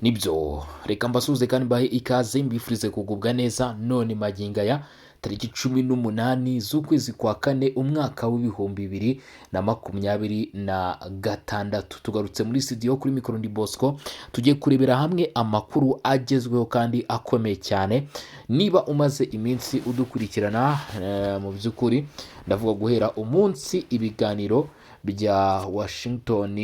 Nibyo reka mbasuhuze kandi mbahe ikaze mbifurize kugubwa neza none magingo aya tariki 18 z'ukwezi kwa kane umwaka w'ibihumbi 2026 tugarutse muri studio kuri mikoro ndi Bosco tugiye kurebera hamwe amakuru agezweho kandi akomeye cyane. Niba umaze iminsi udukurikirana mu by'ukuri ndavuga guhera umunsi ibiganiro bya Washington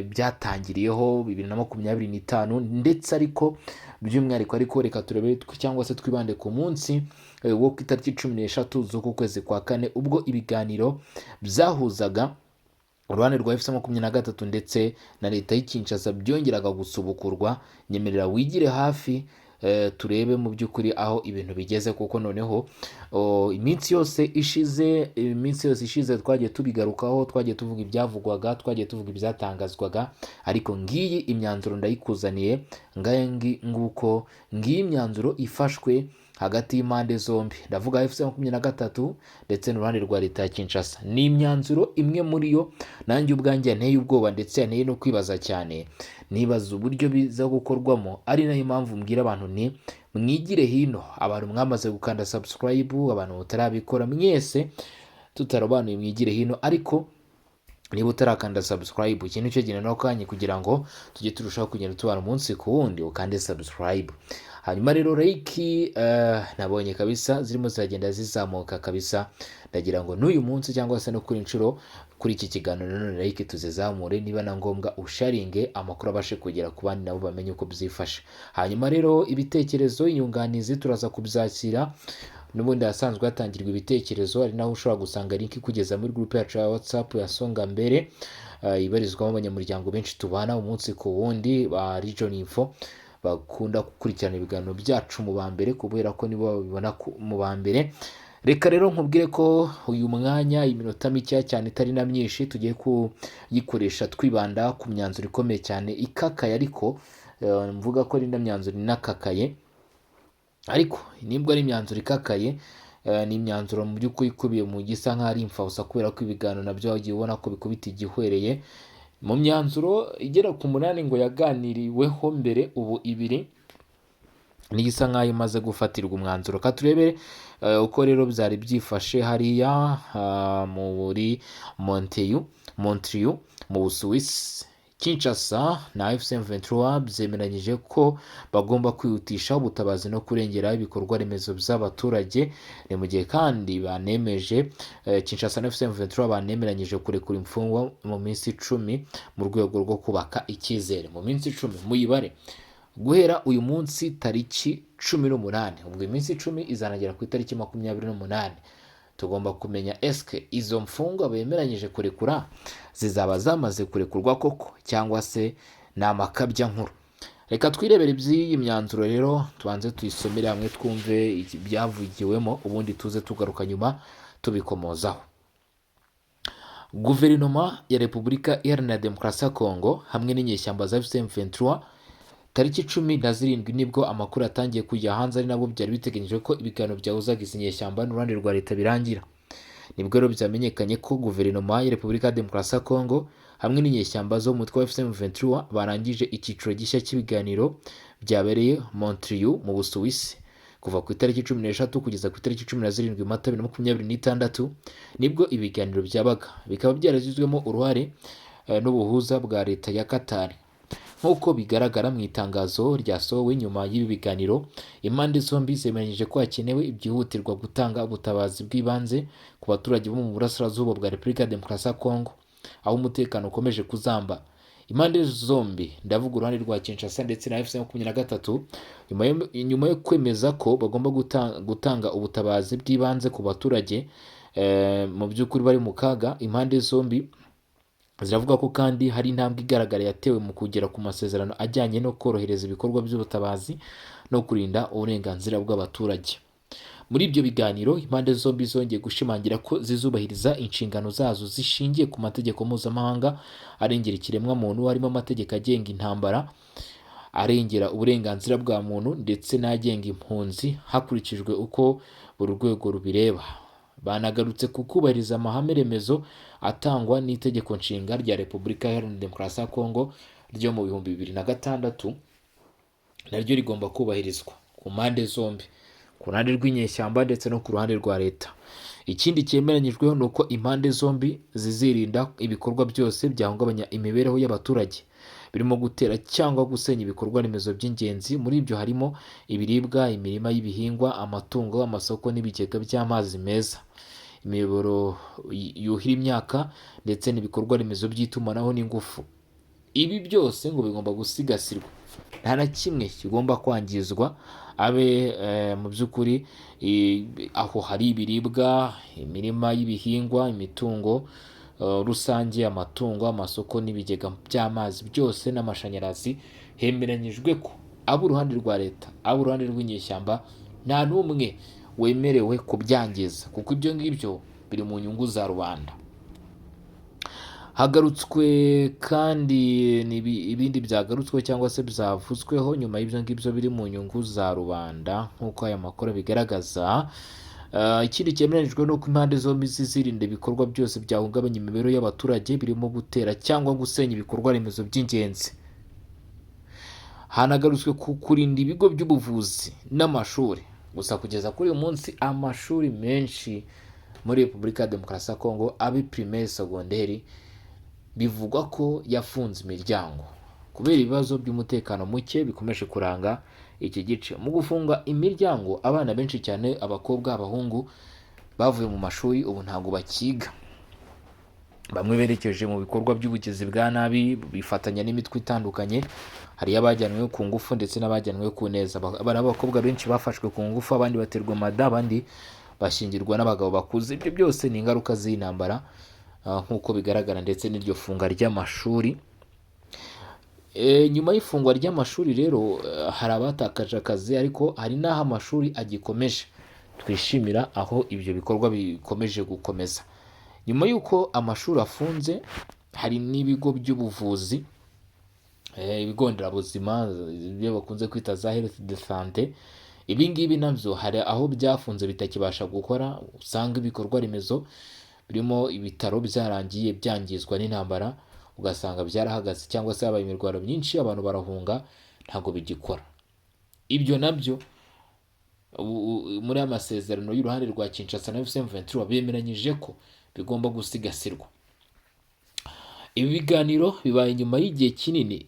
byatangiriyeho 2025 ndetse ariko by'umwihariko ariko reka turebe cyangwa se twibande ku munsi wo ku itariki 13 z'uku kwezi kwa kane ubwo ibiganiro byahuzaga uruhande rwa FC23 ndetse na leta y'Kinshasa byongeraga gusubukurwa. Nyemerera wigire hafi turebe mu by'ukuri aho ibintu bigeze, kuko noneho iminsi yose ishize twagiye tubigarukaho, twagiye tuvuga ibyavugwaga, twagiye tuvuga ibyatangazwaga, ariko ngiyi imyanzuro ndayikuzaniye nguko ngiyi imyanzuro ifashwe hagati y'impande zombi, ndavuga FC23 ndetse n'uruhande rwa leta ya Kinshasa. Ni imyanzuro imwe muri yo nanjye ubwanjye yanteye ubwoba ndetse yanteye no kwibaza cyane, nibaza uburyo biza gukorwamo. Ari nayo mpamvu mbwira abantu ni mwigire hino, abantu mwamaze gukanda subscribe, abantu mutarabikora mwese tutarobanuye mwigire hino, ariko niba utarakanda subscribe ikintu cyo gina no kanye kugira ngo tujye turushaho kugenda tubana umunsi ku wundi ukande subscribe. Hanyuma rero like nabonye kabisa zirimo ziragenda zizamuka kabisa, ndagira ngo n'uyu munsi cyangwa se no kuri inshuro kuri iki kiganiro none like tuzizamure, niba na ngombwa usharinge amakuru abashe kugera ku bandi nabo bamenye uko byifashe. Hanyuma rero ibitekerezo inyunganizi turaza kubyakira, n'ubundi hasanzwe hatangirwa ibitekerezo, ari naho ushobora gusanga link kugeza muri group yacu ya WhatsApp ya Songa Mbere ibarizwamo abanyamuryango benshi tubana umunsi ku wundi ba Region Info bakunda gukurikirana ibiganiro byacu mu bambere kubera ko nibo babibona mu bambere. Reka rero nkubwire ko uyu mwanya iminota mike cyane itari na myinshi tugiye kuyikoresha twibanda ku myanzuro ikomeye cyane ikakaye, ariko mvuga ko ari myanzuro inakakaye, ariko nibwo ari imyanzuro ikakaye ni imyanzuro mu by'ukuri ikubiye mu gisa nk'ari imfabusa kubera ko ibiganiro nabyo wagiye ubona ko bikubita igihwereye. Mu myanzuro igera ku 8 ngo yaganiriweho mbere, ubu 2 nigisa nk'ayo imaze gufatirwa umwanzuro. Katurebe uko rero byari byifashe hariya muri Montreal mu Busuwisi. Kinshasa na FC23 byemeranyije ko bagomba kwihutisha ubutabazi no kurengera ibikorwa remezo by'abaturage. Ni mu gihe kandi banemeje Kinshasa na FC23 banemeranyije kurekura imfungwa mu minsi 10 mu rwego rwo kubaka icyizere. Mu minsi 10 muyibare guhera uyu munsi tariki 18, ubwo iminsi 10 izanagera ku itariki 28. Tugomba kumenya eske izo mfungwa bemeranyije kurekura zizaba zamaze kurekurwa koko cyangwa se namakabya nkuru. Reka twirebere iby'iyi myanzuro rero, tubanze tuyisomere hamwe twumve ibyavugiwemo, ubundi tuze tugaruka nyuma tubikomozaho. Guverinoma ya Repubulika Iharanira Demokarasi ya Kongo hamwe n'inyeshyamba za FC23 tariki 17 nibwo amakuru atangiye kujya hanze, ari nabo byari biteganyije ko ibiganiro byahuzaga izi nyeshyamba n'uruhande rwa leta birangira. Nibwo rero byamenyekanye ko guverinoma ya Repubulika ya Demokarasi ya Kongo hamwe n'inyeshyamba zo mu mutwe wa FC23 barangije icyiciro gishya cy'ibiganiro byabereye Montreal mu Busuwisi kuva ku itariki 13 kugeza ku itariki 17 Mata 2026. Nibwo ibiganiro byabaga, bikaba byarazizwemo uruhare n'ubuhuza bwa leta ya Qatar. Nk'uko bigaragara mu itangazo ryasohowe nyuma y'ibi biganiro, impande zombi zemeranyije ko hakenewe ibyihutirwa gutanga ubutabazi bw'ibanze ku baturage bo mu burasirazuba bwa Repubulika ya Demokarasi ya Kongo aho umutekano ukomeje kuzamba. Impande zombi, ndavuga uruhande rwa Kinshasa ndetse na FC23, nyuma yo kwemeza ko bagomba gutanga ubutabazi bw'ibanze ku baturage mu by'ukuri bari mu kaga, impande zombi ziravuga ko kandi hari intambwe igaragara yatewe mu kugera ku masezerano ajyanye no korohereza ibikorwa by'ubutabazi no kurinda uburenganzira bw'abaturage. Muri ibyo biganiro impande zombi zongeye gushimangira ko zizubahiriza inshingano zazo zishingiye ku mategeko mpuzamahanga arengera ikiremwa muntu, harimo amategeko agenga intambara, arengera uburenganzira bwa muntu ndetse n'agenga impunzi hakurikijwe uko buri rwego rubireba. Banagarutse ku kubahiriza amahame remezo atangwa n'itegeko nshinga rya Repubulika Iharanira Demokarasi ya Kongo ryo mu 2006 naryo rigomba kubahirizwa ku mpande zombi, ku ruhande rw'inyeshyamba ndetse no ku ruhande rwa leta. Ikindi cyemeranyijweho ni uko impande zombi zizirinda ibikorwa byose byahungabanya imibereho y'abaturage, birimo gutera cyangwa gusenya ibikorwa remezo by'ingenzi. Muri ibyo harimo ibiribwa, imirima y'ibihingwa, amatungo, amasoko n'ibigega by'amazi meza, imiyoboro yuhira imyaka ndetse n'ibikorwa remezo by'itumanaho n'ingufu. Ibi byose ngo bigomba gusigasirwa, nta na kimwe kigomba kwangizwa, abe mu by'ukuri aho hari ibiribwa, imirima y'ibihingwa, imitungo rusange, amatungo, amasoko n'ibigega by'amazi byose n'amashanyarazi. Hemeranyijwe ko ab'uruhande rwa leta, ab'uruhande rw'inyeshyamba, nta n'umwe wemerewe kubyangiza, kuko ibyo ngibyo biri mu nyungu za rubanda. Hagarutswe kandi ibindi byagarutswe cyangwa se byavuzweho nyuma y'ibyo ngibyo biri mu nyungu za rubanda nk'uko aya makuru bigaragaza. Ikindi cyemeranyijwe ni uko impande zombi zizirinda ibikorwa byose byahungabanya imibereho y'abaturage, birimo gutera cyangwa gusenya ibikorwa remezo by'ingenzi. Hanagarutswe ku kurinda ibigo by'ubuvuzi n'amashuri. Gusa kugeza kuri uyu munsi amashuri menshi muri Repubulika ya Demokarasi ya Kongo, abi primaire, segonderi, bivugwa ko yafunze imiryango kubera ibibazo by'umutekano muke bikomeje kuranga iki gice. Mu gufunga imiryango, abana benshi cyane, abakobwa, abahungu, bavuye mu mashuri ubu ntabwo bakiga. Bamwe berekeje mu bikorwa by'ubugizi bwa nabi, bifatanya n'imitwe itandukanye. Hari abajyanwe ku ngufu ndetse n'abajyanwe ku neza. Abana b'abakobwa benshi bafashwe ku ngufu, abandi baterwa amada, abandi bashyingirwa n'abagabo bakuze. Ibyo byose ni ingaruka z'intambara nk'uko bigaragara, ndetse n'iryo funga ry'amashuri. Nyuma y'ifungwa ry'amashuri rero hari abatakaje akazi, ariko hari n'aho amashuri agikomeje. Twishimira aho ibyo bikorwa bikomeje gukomeza. Nyuma y'uko amashuri afunze, hari n'ibigo by'ubuvuzi, ibigo nderabuzima, ibyo bakunze kwita za health de sante. Ibi ngibi nabyo hari aho byafunze bitakibasha gukora. Usanga ibikorwa remezo birimo ibitaro byarangiye byangizwa n'intambara, ugasanga byarahagaze cyangwa se habaye imirwano myinshi, abantu barahunga, ntabwo bigikora. Ibyo nabyo muri amasezerano y'uruhande rwa Kinshasa na M23 bemeranyije ko bigomba gusigasirwa. Ibi biganiro bibaye nyuma y'igihe kinini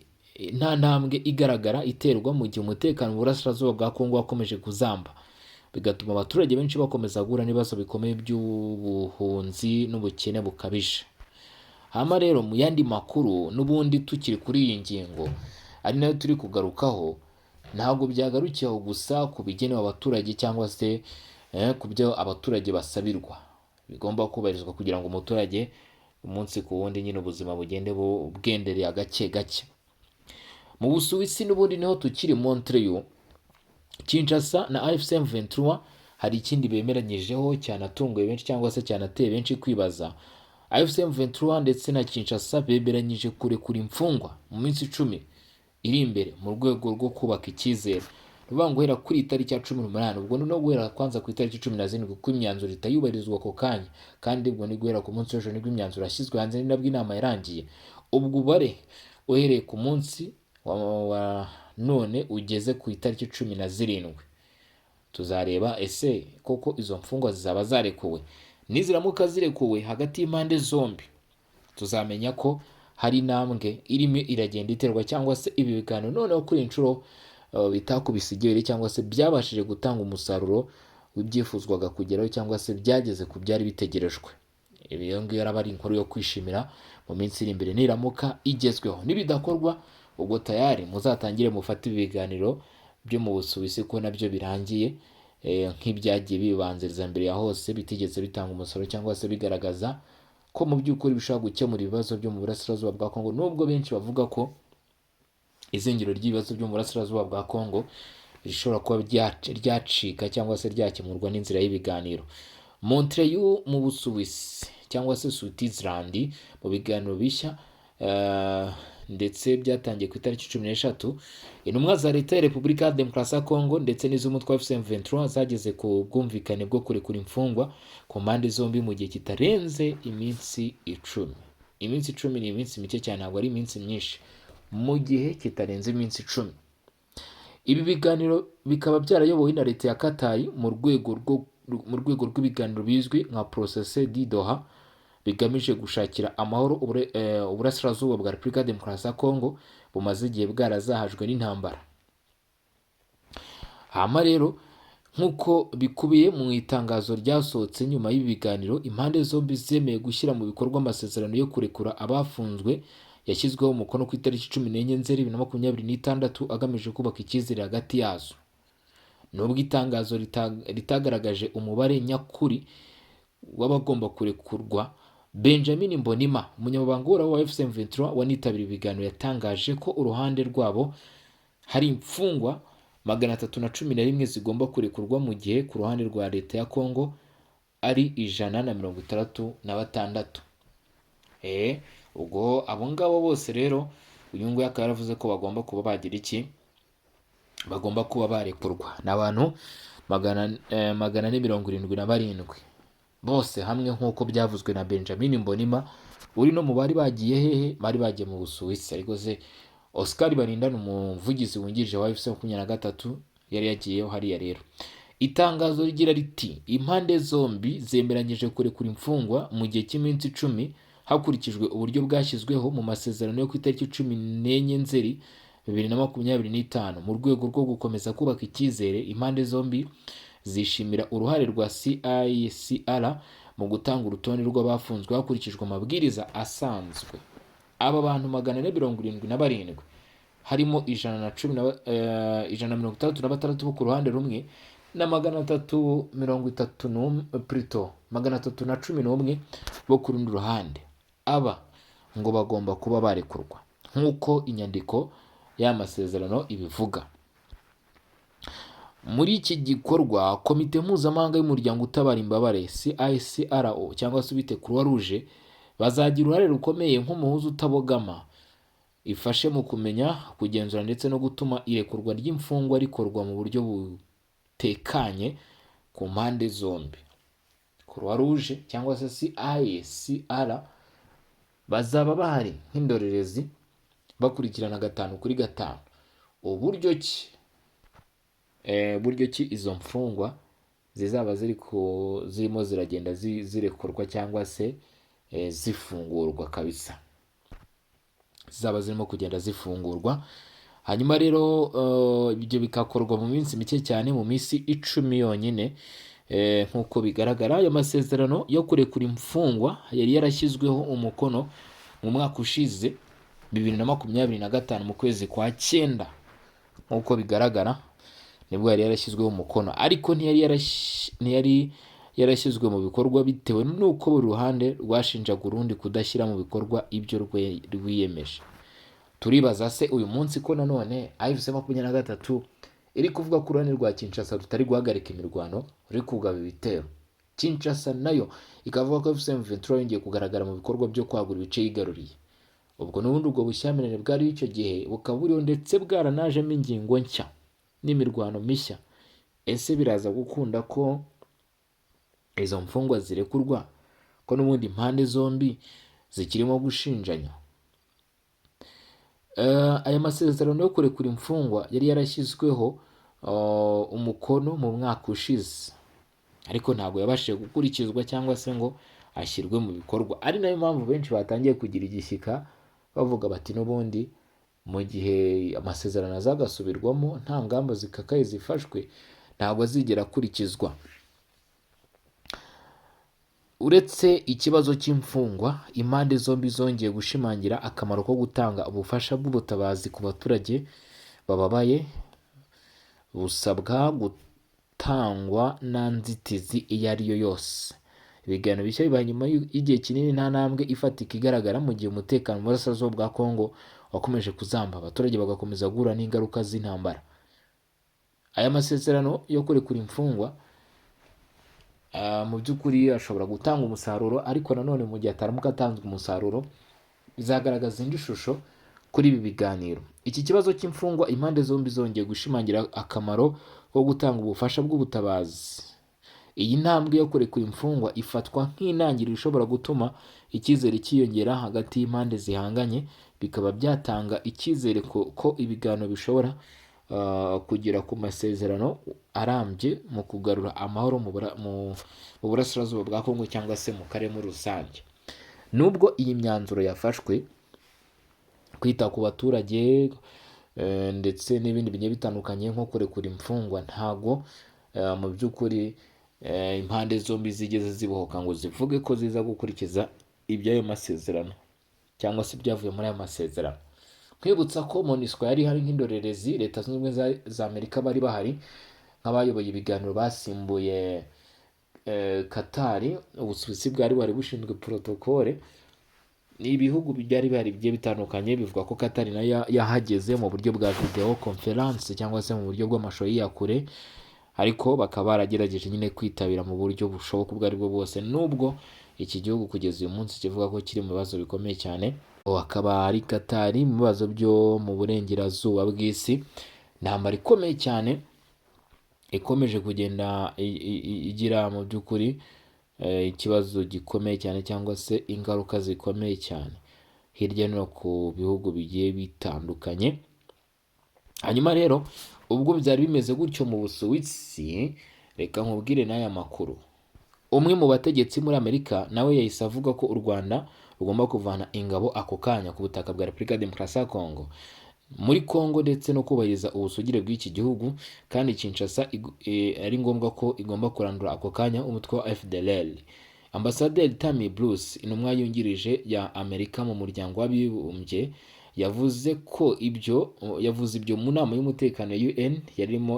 nta ntambwe igaragara iterwa, mu gihe umutekano mu burasirazuba bwa Kongo wakomeje kuzamba, bigatuma abaturage benshi bakomeza guhura n'ibibazo bikomeye by'ubuhunzi n'ubukene bukabije. Hama rero mu yandi makuru, n'ubundi tukiri kuri iyi ngingo ari nayo turi kugarukaho, ntabwo byagarukiyeho gusa ku bigenewe abaturage cyangwa se ku byo abaturage basabirwa. Bigomba kubahirizwa kugira ngo umuturage umunsi ku wundi nyine ubuzima bugende bwendereye gake gake. Mu Busuwisi n'ubundi niho tukiri, Montreal, Kinshasa na AFC M23 hari ikindi bemeranyijeho cyanatunguye benshi cyangwa se cyanateye benshi kwibaza. AFC M23 ndetse na Kinshasa bemeranyije kurekura imfungwa mu minsi 10 iri imbere, mu rwego rwo kubaka icyizere. Ruvuga ngo guhera kuri itariki ya 18, ubwo no guhera kwanza ku itariki 17 kuko imyanzuro itayubahirizwa ako kanya, kandi ubwo ni guhera ku munsi w'ejo nibwo imyanzuro yashyizwe hanze, ni nabwo inama yarangiye. Ubwo ubare uhereye ku munsi wa none ugeze ku itariki 17, tuzareba ese koko izo mfungwa zizaba zarekuwe. Niziramuka zirekuwe hagati y'impande zombi, tuzamenya ko hari intambwe irimo iragenda iterwa, cyangwa se ibi biganiro noneho kuri inshuro bitakubise igere, cyangwa se byabashije gutanga umusaruro w'ibyifuzwaga kugeraho, cyangwa se byageze ku byari bitegerejwe. Iyo ngiyo araba ari inkuru yo kwishimira mu minsi iri imbere niramuka igezweho. Nibidakorwa, ubwo tayari muzatangire mufate ibiganiro byo mu Busuwisi ko nabyo birangiye, nk'ibyagiye bibanziriza mbere ya hose bitigeze bitanga umusaruro, cyangwa se bigaragaza ko mu by'ukuri bishobora gukemura ibibazo byo mu burasirazuba bwa Kongo, nubwo benshi bavuga ko izingiro ry'ibibazo byo mu burasirazuba bwa Kongo rishobora kuba ryacika cyangwa se ryakemurwa n'inzira y'ibiganiro. Montreal mu Busuwisi cyangwa se Switzerland, mu biganiro bishya ndetse byatangiye ku itariki 13, intumwa za leta ya Repubulika ya Demokarasi ya Kongo ndetse n'iz'umutwe wa M23 zageze ku bwumvikane bwo kurekura imfungwa ku mpande zombi mu gihe kitarenze iminsi 10. Iminsi 10 ni iminsi mike cyane, ntabwo ari iminsi myinshi. Mu gihe kitarenze iminsi 10, Ibi biganiro bikaba byarayobowe na leta ya Qatar mu rwego rw'ibiganiro bizwi nka Process di Doha, bigamije gushakira amahoro uburasirazuba bwa Repubulika ya Demokarasi ya Kongo bumaze igihe bwarazahajwe n'intambara. Hama rero nk'uko bikubiye mu itangazo ryasohotse nyuma y'ibi biganiro, impande zombi zemeye gushyira mu bikorwa amasezerano yo kurekura abafunzwe yashyizweho umukono ku itariki 14 Nzeri 2026 agamije kubaka icyizere hagati yazo. Nubwo itangazo ritagaragaje umubare nyakuri w'abagomba kurekurwa, Benjamin Mbonima, umunyamabanga uhoraho wa M23 wanitabiriye ibiganiro, yatangaje ko uruhande rwabo hari imfungwa 311 zigomba kurekurwa, mu gihe ku ruhande rwa leta ya Kongo ari 166. Ubwo abo ngabo bose rero uyu nguyu akaba yaravuze ko bagomba kuba bagira iki, bagomba kuba barekurwa. N'abantu 477 bose hamwe, nk'uko byavuzwe na Benjamin Mbonima, uri no mu bari bagiye hehe, bari bagiye mu Busuwisi. Ariko se Oscar Barindana, umuvugizi wungirije wa FC23, yari yagiyeho hariya. Rero itangazo rigira riti impande zombi zemeranyije kurekura imfungwa mu gihe cy'iminsi 10 hakurikijwe uburyo bwashyizweho mu masezerano yo ku itariki 14 Nzeri 2025. Mu rwego rwo gukomeza kubaka icyizere, impande zombi zishimira uruhare rwa CICR mu gutanga urutonde rw'abafunzwe hakurikijwe amabwiriza asanzwe. Aba bantu 477 harimo 136 bo ku ruhande rumwe na 311 bo ku rundi ruhande. Aba ngo bagomba kuba barekurwa nk'uko inyandiko y'amasezerano ibivuga. Muri iki gikorwa, komite mpuzamahanga y'umuryango utabara imbabare CICRO cyangwa se bite Croix Rouge bazagira uruhare rukomeye nk'umuhuza utabogama, ifashe mu kumenya, kugenzura ndetse no gutuma irekurwa ry'imfungwa rikorwa mu buryo butekanye ku mpande zombi. Croix Rouge cyangwa se CICR bazaba bahari nk'indorerezi bakurikirana 5 kuri 5 buryo ki izo mfungwa zizaba zirimo ziragenda zirekurwa cyangwa se zifungurwa kabisa, zaba zirimo kugenda zifungurwa. Hanyuma rero ibyo bikakorwa mu minsi mike cyane, mu minsi 10 yonyine. Nk'uko bigaragara, ayo masezerano yo kurekura imfungwa yari yarashyizweho umukono mu mwaka ushize 2025 mu kwezi kwa 9. Nk'uko bigaragara nibwo yari yarashyizweho umukono, ariko ntiyari yarashyizwe mu bikorwa bitewe n'uko buri ruhande rwashinjaga urundi kudashyira mu bikorwa ibyo rwiyemeje. Turibaza se uyu munsi ko nanone AFC23 iri kuvuga ku ruhande rwa Kinshasa rutari guhagarika imirwano, ruri kugaba ibitero. Kinshasa nayo ikavuga ko AFC23 yongeye kugaragara mu bikorwa byo kwagura ibice yigaruriye. Ubwo n'ubundi ubwo bushyamirane bwari icyo gihe bukaba buriho ndetse bwaranajemo ingingo nshya n'imirwano mishya. Ese biraza gukunda ko izo mfungwa zirekurwa, ko n'ubundi impande zombi zikirimo gushinjanya? Aya masezerano yo kurekura imfungwa yari yarashyizweho umukono mu mwaka ushize, ariko ntabwo yabashije gukurikizwa cyangwa se ngo ashyirwe mu bikorwa. Ari nayo mpamvu benshi batangiye kugira igishyika bavuga bati n'ubundi mu gihe amasezerano azagasubirwamo nta ngamba zikakaye zifashwe, ntabwo azigera akurikizwa. Uretse ikibazo cy'imfungwa, impande zombi zongeye gushimangira akamaro ko gutanga ubufasha bw'ubutabazi ku baturage bababaye, busabwa gutangwa nta nzitizi iyo ari yo yose. Ibiganiro bishya bibaye nyuma y'igihe kinini nta ntambwe ifatika igaragara, mu gihe umutekano mu burasirazuba bwa Kongo wakomeje kuzamba, abaturage bagakomeza guhura n'ingaruka z'intambara. Aya masezerano yo kurekura imfungwa mu by'ukuri ashobora gutanga umusaruro, ariko nanone mu gihe ataramuka atanzwe umusaruro bizagaragaza indi shusho kuri ibi biganiro. Iki kibazo cy'imfungwa, impande zombi zongeye gushimangira akamaro ko gutanga ubufasha bw'ubutabazi. Iyi ntambwe yo kurekura imfungwa ifatwa nk'intangiriro ishobora gutuma icyizere cyiyongera hagati y'impande zihanganye, bikaba byatanga icyizere ko ibiganiro bishobora kugera ku masezerano arambye mu kugarura amahoro mu burasirazuba bwa Kongo cyangwa se mu karere muri rusange. Nubwo iyi myanzuro yafashwe, kwita ku baturage ndetse n'ibindi bigiye bitandukanye nko kurekura imfungwa, ntago mu by'ukuri impande zombi zigeze zibohoka ngo zivuge ko ziza gukurikiza iby'ayo masezerano cyangwa se ibyavuye muri ayo masezerano. Kwibutsa ko MONUSCO yari hari nk'indorerezi, Leta Zunze Ubumwe za Amerika bari bahari nk'abayoboye ibiganiro basimbuye Qatar, Ubusuwisi bwari bushinzwe protokole. Ibihugu byari bihari bigiye bitandukanye, bivuga ko Qatar nayo yahageze mu buryo bwa video conference cyangwa se mu buryo bw'amashusho y'iyakure, ariko bakaba baragerageje nyine kwitabira mu buryo bushoboka ubwo aribwo bwose, nubwo iki gihugu kugeza uyu munsi kivuga ko kiri mu bibazo bikomeye cyane. Akaba ari Qatar mu bibazo byo mu burengerazuba bw'isi, intambara ikomeye cyane ikomeje kugenda igira mu by'ukuri ikibazo gikomeye cyane cyangwa se ingaruka zikomeye cyane hirya no ku bihugu bigiye bitandukanye. Hanyuma rero ubwo byari bimeze gutyo mu Busuwisi, reka nkubwire n'aya makuru. Umwe mu bategetsi muri Amerika nawe yahise avuga ko u Rwanda rugomba kuvana ingabo ako kanya ku butaka bwa Repubulika ya Demokarasi ya Kongo muri Kongo, ndetse no kubahiriza ubusugire bw'iki gihugu, kandi Kinshasa ari ngombwa ko igomba kurandura ako kanya umutwe wa FDLR. Ambasaderi Tammy Bruce, intumwa yungirije ya Amerika mu muryango w'abibumbye, yavuze ibyo mu nama y'umutekano ya UN yarimo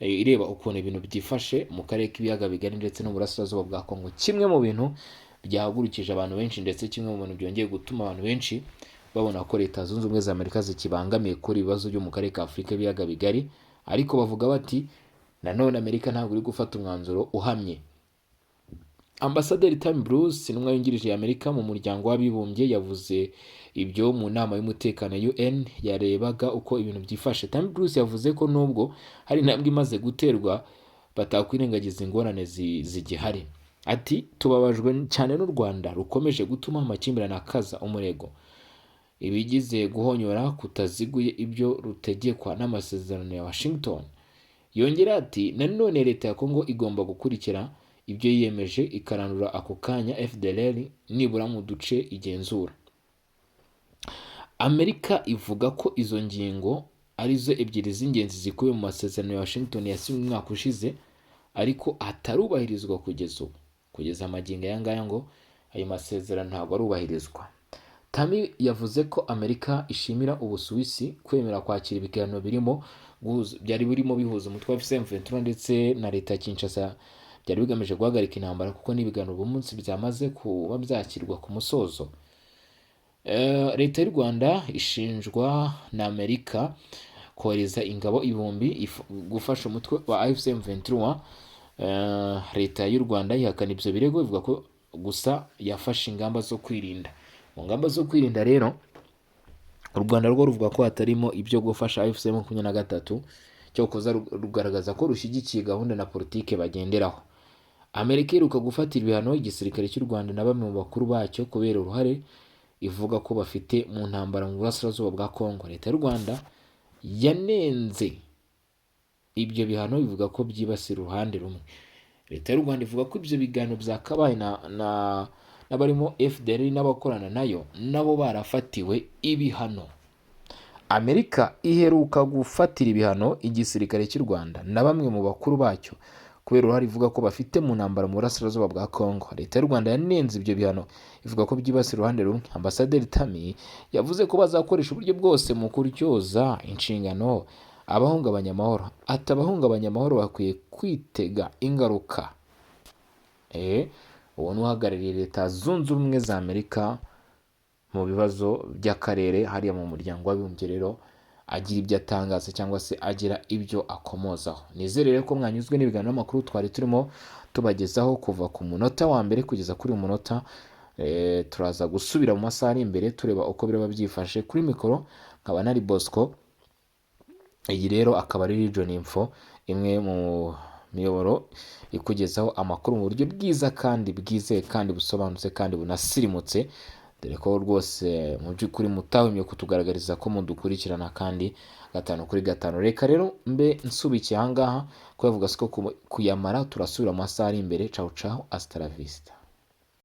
ireba ukuntu ibintu byifashe mu karere k'ibiyaga bigari ndetse no mu burasirazuba bwa Kongo. Kimwe mu bintu byahagurukije abantu benshi ndetse kimwe mu bintu byongeye gutuma abantu benshi babona ko Leta Zunze Ubumwe za Amerika zikibangamiye kuri ibibazo byo mu karere ka Afurika ibiyaga bigari, ariko bavuga bati nanone Amerika ntabwo iri gufata umwanzuro uhamye. Ambasaderi Tammy Bruce, intumwa yungirije ya Amerika mu muryango w'abibumbye, yavuze ibyo mu nama y'umutekano ya UN yarebaga uko ibintu byifashe. Tammy Bruce yavuze ko nubwo hari intambwe imaze guterwa, batakwirengagiza ingorane zigihari. Ati tubabajwe cyane n'u Rwanda rukomeje gutuma amakimbirane akaza umurego, ibigize guhonyora kutaziguye ibyo rutegekwa n'amasezerano ya Washington. Yongera ati nanone Leta ya Kongo igomba gukurikira ibyo yiyemeje ikarandura ako kanya FDLR nibura mu duce igenzura. Amerika ivuga ko izo ngingo arizo ebyiri z'ingenzi zikubiye mu masezerano ya Washington yasinywe umwaka ushize, ariko atarubahirizwa kugeza amagingo aya ngaya, ngo ayo masezerano ntabwo arubahirizwa. Tammy yavuze ko Amerika ishimira Ubusuwisi kwemera kwakira ibiganiro byari birimo bihuza umutwe wa M23 ndetse na Leta ya Kinshasa, byari bigamije guhagarika intambara, kuko n'ibiganiro ubu munsi byamaze kuba byakirwa ku musozo. Leta y'u Rwanda ishinjwa na Amerika kohereza ingabo ibihumbi gufasha umutwe wa M23. Leta y'u Rwanda ihakana ibyo birego, ivuga ko gusa yafashe ingamba zo kwirinda. Mu ngamba zo kwirinda rero, u Rwanda rwo ruvuga ko hatarimo ibyo gufasha M23, cyo kuza rugaragaza ko rushyigikiye gahunda na politike bagenderaho. Amerika iheruka gufatira ibihano igisirikare cy'u Rwanda na bamwe mu bakuru bacyo kubera uruhare ivuga ko bafite mu ntambara mu burasirazuba bwa Kongo. Leta y'u Rwanda yanenze ibyo bihano, ivuga ko byibasira uruhande rumwe. Leta y'u Rwanda ivuga ko ibyo biganiro byakabaye n'abarimo FDLR n'abakorana nayo nabo barafatiwe ibihano. Amerika iheruka gufatira ibihano igisirikare cy'u Rwanda na bamwe mu bakuru bacyo kubera uruhare ivuga ko bafite mu ntambara mu burasirazuba bwa Kongo. Leta y'u Rwanda yanenze ibyo bihano, ivuga ko byibasira uruhande rumwe. Ambasaderi Tammy yavuze ko bazakoresha uburyo bwose mu kuryoza inshingano abahungabanya amahoro. Ati abahungabanya amahoro bakwiye kwitega ingaruka. Uwo ni uhagarariye Leta Zunze Ubumwe za Amerika mu bibazo by'akarere hariya mu muryango w'abibumbye, rero agira ibyo atangaza cyangwa se agira ibyo akomozaho. Nizere ko mwanyuzwe n'ibiganiro n'amakuru twari turimo tubagezaho kuva ku munota wa mbere kugeza kuri uyu munota. Turaza gusubira mu masaha ari imbere tureba uko biraba byifashe. Kuri mikoro nkaba nari Bosco, iyi rero akaba ari Region Info, imwe mu miyoboro ikugezaho amakuru mu buryo bwiza kandi bwizeye kandi busobanutse kandi bunasirimutse. dore ko rwose mu by'ukuri mutahwemye kutugaragariza ko mudukurikirana kandi 5 kuri 5. Reka rero mbe nsubikiye aha ngaha kuyavuga siko kuyamara, turasubira mu masaha ari imbere. Ciao ciao, hasta la vista.